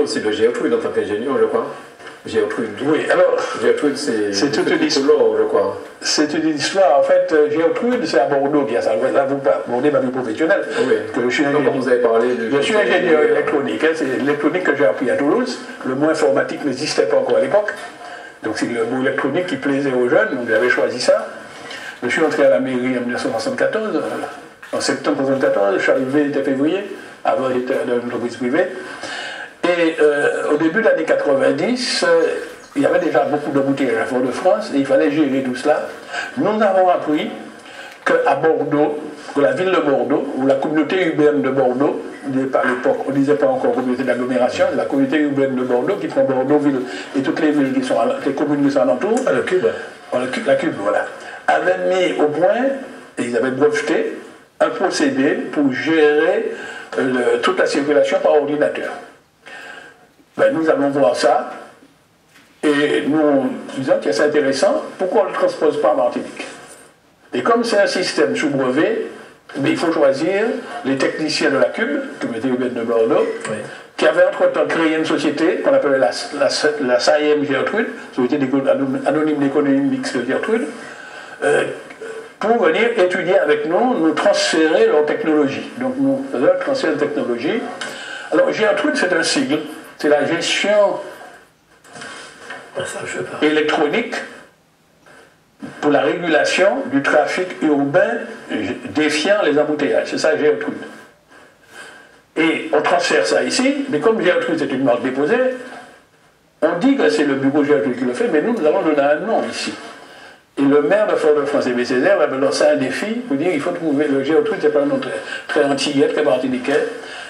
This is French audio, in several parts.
aussi de Gertrude en tant qu'ingénieur, je crois. Gertrude. Oui, alors. Gertrude, c'est toute une histoire, je crois. C'est une histoire. En fait, Gertrude, c'est à Bordeaux qui a ça. Là, vous abordez ma vie professionnelle. Oui. Que je suis ingénieur. Vous avez parlé de. Je suis ingénieur électronique. Hein, c'est l'électronique que j'ai appris à Toulouse. Le mot informatique n'existait pas encore à l'époque. Donc, c'est le mot électronique qui plaisait aux jeunes. Donc, j'avais choisi ça. Je suis entré à la mairie en 1974. En septembre 1974, je suis arrivé, c'était février. Avant, j'étais dans une entreprise privée. Et au début de l'année 90, il y avait déjà beaucoup d'embouteillages à Fort-de-France et il fallait gérer tout cela. Nous avons appris qu'à Bordeaux, que la ville de Bordeaux, ou la communauté urbaine de Bordeaux, à l'époque, on ne disait pas encore communauté d'agglomération, c'est la communauté urbaine de Bordeaux qui prend Bordeaux-Ville et toutes les villes qui sont, les communes qui sont alentour. Le Cube. La Cube, voilà. Avait mis au point, et ils avaient breveté, un procédé pour gérer toute la circulation par ordinateur. Ben, nous allons voir ça, et nous disons que c'est intéressant, pourquoi on ne le transpose pas en Martinique? Et comme c'est un système sous brevet, mais il faut choisir les techniciens de la CUB, Communauté urbaine de Bordeaux, oui, qui avaient entre-temps créé une société qu'on appelait la SAIM Gertrude, Société anonyme d'économie mixte de Gertrude, pour venir étudier avec nous, nous transférer leur technologie. Donc nous faisons le transfert de technologie. Alors Gertrude, c'est un sigle. C'est la gestion électronique pour la régulation du trafic urbain défiant les embouteillages. C'est ça, Gertrude. Et on transfère ça ici, mais comme Gertrude c'est une marque déposée, on dit que c'est le bureau Gertrude qui le fait, mais nous allons donner un nom ici. Et le maire de Fort-de-France, Aimé Césaire, avait lancé un défi pour dire qu'il faut trouver le Gertrude, c'est pas un nom très antillais, très martiniquais.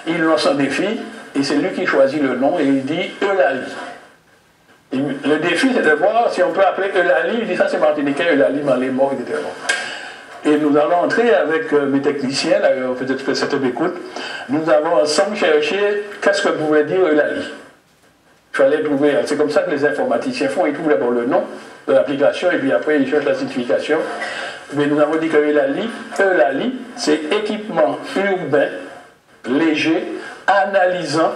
Il lance un défi. Et c'est lui qui choisit le nom et il dit Eulalie. Le défi, c'est de voir si on peut appeler Eulalie. Il dit ça, c'est martiniquais, Eulalie, Malémont, etc. Et nous allons entrer avec mes techniciens, peut-être que cette écoute. Nous avons ensemble cherché qu'est-ce que pouvait dire Eulalie. Il fallait trouver, c'est comme ça que les informaticiens font, ils trouvent d'abord le nom de l'application et puis après ils cherchent la signification. Mais nous avons dit que Eulalie, c'est équipement urbain, léger, analysant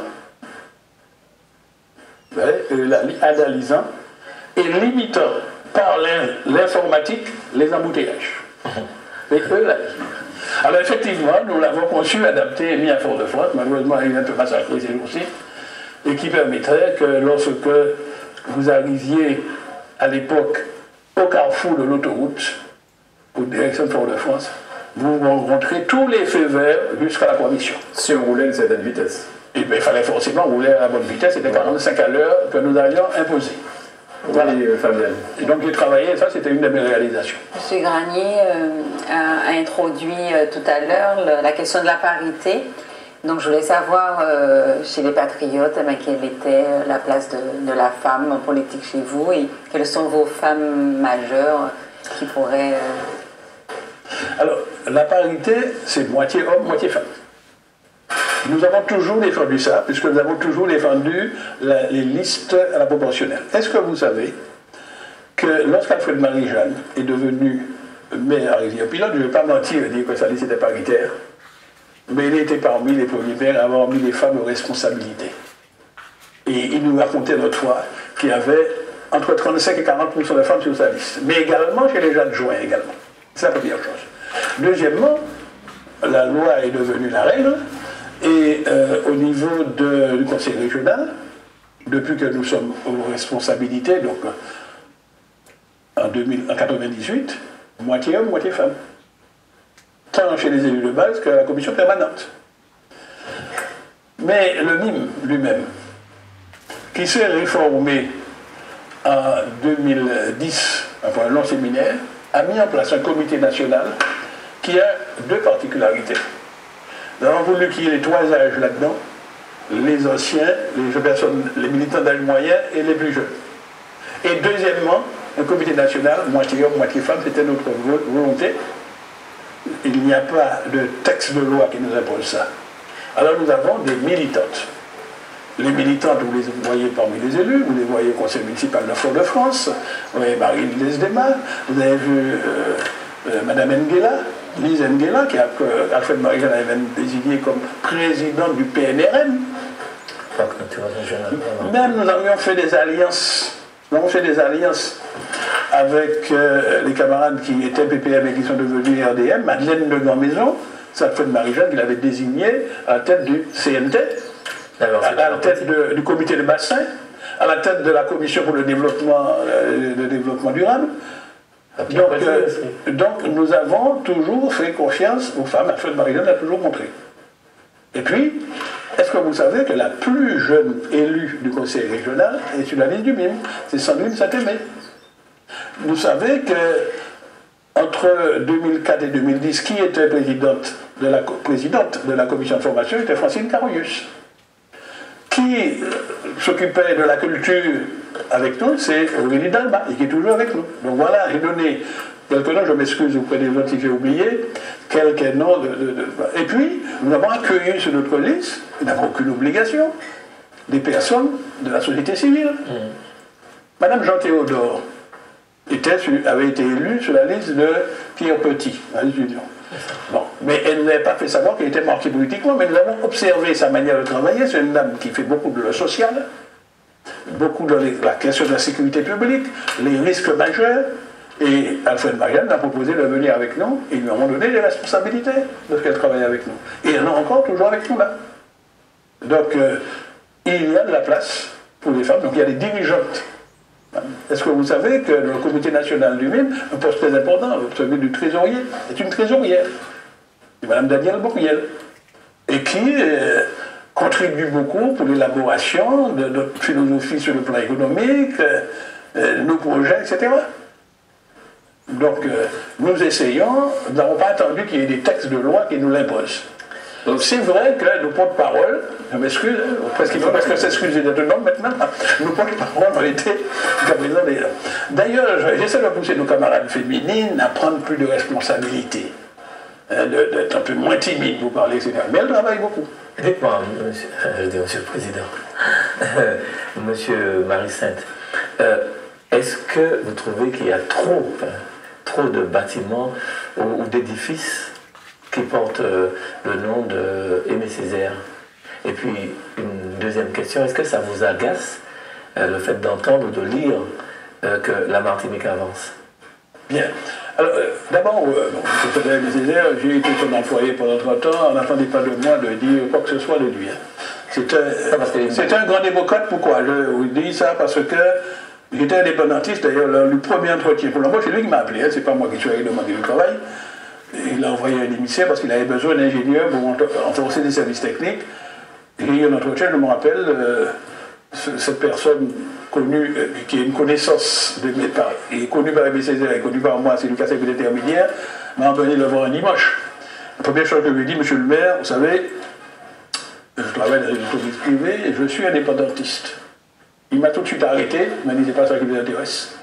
et limitant par l'informatique les embouteillages. Et alors effectivement, nous l'avons conçu, adapté et mis à Fort-de-France, malheureusement il est un peu massacré ces jours-ci, et qui permettrait que lorsque vous arriviez à l'époque au carrefour de l'autoroute, aux directions de Fort-de-France, vous rencontrez tous les faits verts jusqu'à la commission. Si on roulait à une certaine vitesse. Et bien, il fallait forcément rouler à la bonne vitesse, c'était 45 à l'heure que nous avions imposé. Voilà. Oui, Fabienne. Et donc j'ai travaillé, ça c'était une de mes réalisations. M. Granier a introduit tout à l'heure la question de la parité. Donc je voulais savoir chez les Patriotes quelle était la place de la femme en politique chez vous et quelles sont vos femmes majeures qui pourraient... Alors, la parité, c'est moitié homme, moitié femme. Nous avons toujours défendu ça, puisque nous avons toujours défendu les listes à la proportionnelle. Est-ce que vous savez que lorsqu'Alfred Marie-Jeanne est devenu maire à Rivière-Pilote, je ne vais pas mentir et dire que sa liste était paritaire, mais il était parmi les premiers maires à avoir mis les femmes aux responsabilités. Et il nous racontait l'autre fois qu'il y avait entre 35 et 40% de femmes sur sa liste, mais également chez les adjoints également. C'est la première chose. Deuxièmement, la loi est devenue la règle, et au niveau du conseil régional, depuis que nous sommes aux responsabilités, donc en 1998, moitié homme, moitié femme. Tant chez les élus de base que la commission permanente. Mais le MIM lui-même, qui s'est réformé en 2010, après un long séminaire, a mis en place un comité national qui a deux particularités. Nous avons voulu qu'il y ait les trois âges là-dedans, les anciens, les militants d'âge moyen et les plus jeunes. Et deuxièmement, un comité national, moitié homme, moitié femme, c'était notre volonté. Il n'y a pas de texte de loi qui nous impose ça. Alors nous avons des militantes. Les militantes, vous les voyez parmi les élus, vous les voyez au conseil municipal de Fort-de-France, vous voyez Marine Lesdema, vous avez vu Madame Nguela, Lise Nguela, qui a Alfred Marie-Jeanne avait même désigné comme présidente du PNRM. Même nous avions fait des alliances. Nous avons fait des alliances avec les camarades qui étaient PPM et qui sont devenus RDM. Madeleine de Grandmaison, Sainte-Foy de Marie-Jeanne, qui l'avait désignée à la tête du CNT, à la tête du comité de bassin, à la tête de la commission pour le développement durable. Donc nous avons toujours fait confiance aux femmes. Sainte-Foy de Marie-Jeanne l'a toujours montré. Et puis, est-ce que vous savez que la plus jeune élue du conseil régional est sur la liste du MIM? C'est Sandrine Saint-Aimé. Vous savez que entre 2004 et 2010, qui était présidente de la commission de formation était Francine Carolius. Qui s'occupait de la culture avec nous, c'est Aurélie Dalma, et qui est toujours avec nous. Donc voilà, j'ai donné quelques noms, je m'excuse auprès des autres si j'ai oublié, quelques noms Et puis, nous avons accueilli sur notre liste, nous n'avons aucune obligation, des personnes de la société civile. Madame Jean Théodore avait été élue sur la liste de Pierre Petit, à l'étudiant. Bon, mais elle n'avait pas fait savoir qu'elle était marquée politiquement, mais nous avons observé sa manière de travailler. C'est une dame qui fait beaucoup de le social, beaucoup de la question de la sécurité publique, les risques majeurs. Et Alfred Marianne a proposé de venir avec nous et lui avons donné les responsabilités de ce qu'elle travaillait avec nous. Et elle en a encore toujours avec nous là. Donc, il y a de la place pour les femmes, donc il y a des dirigeantes. Est-ce que vous savez que dans le comité national du MIM, un poste très important, celui du trésorier, est une trésorière, c'est Mme Danielle Bourriel, et qui contribue beaucoup pour l'élaboration de notre philosophie sur le plan économique, nos projets, etc. Donc, nous essayons, nous n'avons pas attendu qu'il y ait des textes de loi qui nous l'imposent. Donc c'est vrai que nos porte-parole, je m'excuse, parce qu'il faut presque s'excuser d'être un homme maintenant, nos porte-parole ont été jusqu'à présent des hommes. D'ailleurs, j'essaie de pousser nos camarades féminines à prendre plus de responsabilités, d'être un peu moins timides pour parler, etc. Mais elles travaillent beaucoup. Dites-moi, monsieur le Président, monsieur Marie-Sainte, est-ce que vous trouvez qu'il y a trop de bâtiments ou d'édifices qui portent le nom d'Aimé Césaire? Et puis, une deuxième question, est-ce que ça vous agace le fait d'entendre ou de lire que la Martinique avance? Bien. Alors, d'abord, professeur Aimé Césaire, j'ai été son employé pendant 30 ans, on n'attendait pas de moi de dire quoi que ce soit de lui. C'est un grand démocrate, pourquoi? Je vous dis ça parce que j'étais indépendantiste, d'ailleurs, le premier entretien pour l'embauche, c'est lui qui m'a appelé, c'est pas moi qui suis allé demander le travail. Il a envoyé un émissaire parce qu'il avait besoin d'ingénieurs pour renforcer des services techniques. Et il y a eu un entretien, je me rappelle, cette personne connue, qui a une connaissance, il est connu par Aimé Césaire, il est connu par moi, c'est Lucas Sécurité intermédiaire, m'a envoyé le voir un dimanche. La première chose que je lui ai dit, monsieur le maire, vous savez, je travaille dans une entreprise privée et je suis indépendantiste. Il m'a tout de suite arrêté, il m'a dit, c'est pas ça qui vous intéresse.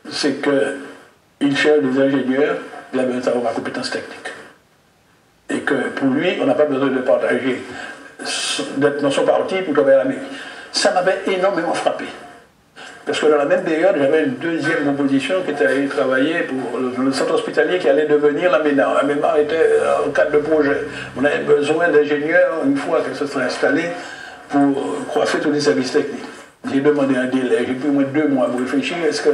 C'est qu'il cherche des ingénieurs, il a besoin de savoir ma compétence technique. Et que pour lui, on n'a pas besoin de partager, d'être dans son parti pour travailler à la mairie. Ça m'avait énormément frappé. Parce que dans la même période, j'avais une deuxième proposition qui était allée travailler pour le centre hospitalier qui allait devenir la MENA. La MENA était en cadre de projet. On avait besoin d'ingénieurs, une fois que ça serait installé, pour coiffer tous les services techniques. J'ai demandé un délai, j'ai pris au moins 2 mois pour réfléchir. Est-ce que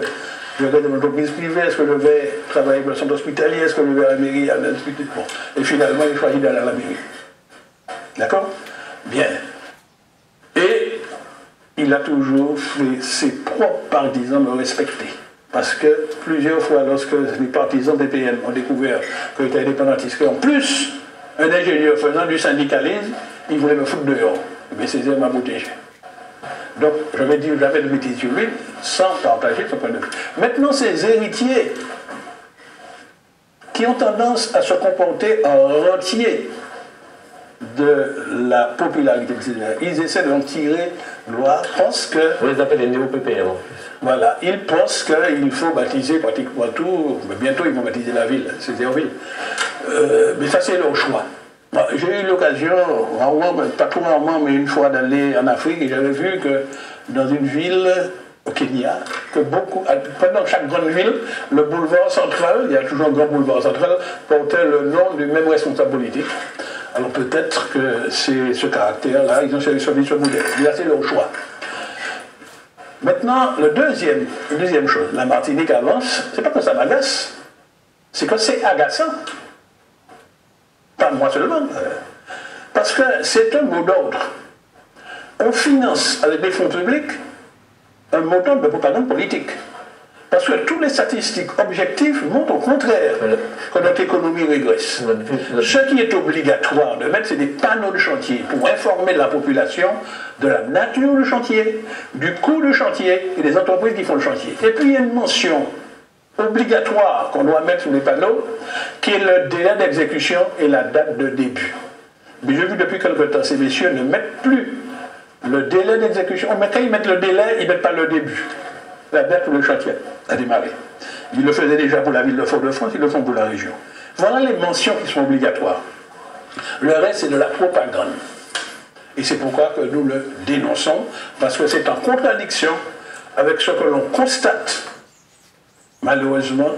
je vais dans l'entreprise privée, est-ce que je vais travailler pour le centre hospitalier, est-ce que je vais à la mairie, à l'hospital? Bon. Et finalement, il choisit d'aller à la mairie. D'accord? Bien. Et il a toujours fait ses propres partisans le respecter. Parce que plusieurs fois, lorsque les partisans des PM ont découvert qu'il était indépendantiste, qu'en plus, un ingénieur faisant du syndicalisme, il voulait me foutre dehors. Mais Césaire m'a protégé. Donc, j'avais dit, j'avais de bêtises sur lui, sans partager son point de vue. Maintenant, ces héritiers qui ont tendance à se comporter en rentier de la popularité de Césaire, ils essaient d'en tirer gloire, pensent que... Vous les appelez les néo-PPM en plus. Voilà, ils pensent qu'il faut baptiser pratiquement tout, mais bientôt ils vont baptiser la ville, Césaireville. Mais ça, c'est leur choix. J'ai eu l'occasion, pas trop rarement, mais une fois d'aller en Afrique, et j'avais vu que dans une ville au Kenya, que pendant chaque grande ville, le boulevard central, il y a toujours un grand boulevard central, portait le nom du même responsable politique. Alors peut-être que c'est ce caractère-là, ils ont sélectionné ce modèle. Là, c'est leur choix. Maintenant, deuxième chose, la Martinique avance, c'est pas que ça m'agace, c'est que c'est agaçant. Pas moi seulement. Parce que c'est un mot d'ordre. On finance avec des fonds publics un montant de propagande politique. Parce que toutes les statistiques objectives montrent au contraire que notre économie régresse. Ce qui est obligatoire de mettre, c'est des panneaux de chantier pour informer la population de la nature du chantier, du coût du chantier et des entreprises qui font le chantier. Et puis il y a une mention obligatoire qu'on doit mettre sur les panneaux, qui est le délai d'exécution et la date de début. Mais j'ai vu depuis quelque temps, ces messieurs ne mettent plus le délai d'exécution. Mais quand ils mettent le délai, ils ne mettent pas le début. La date où le chantier a démarré. Ils le faisaient déjà pour la ville de Fort-de-France, ils le font pour la région. Voilà les mentions qui sont obligatoires. Le reste, c'est de la propagande. Et c'est pourquoi que nous le dénonçons, parce que c'est en contradiction avec ce que l'on constate. Malheureusement,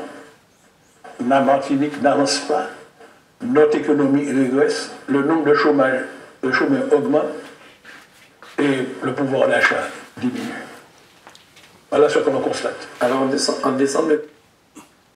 la Martinique n'avance pas, notre économie régresse, le nombre de chômeurs augmente et le pouvoir d'achat diminue. Voilà ce que l'on constate. Alors en décembre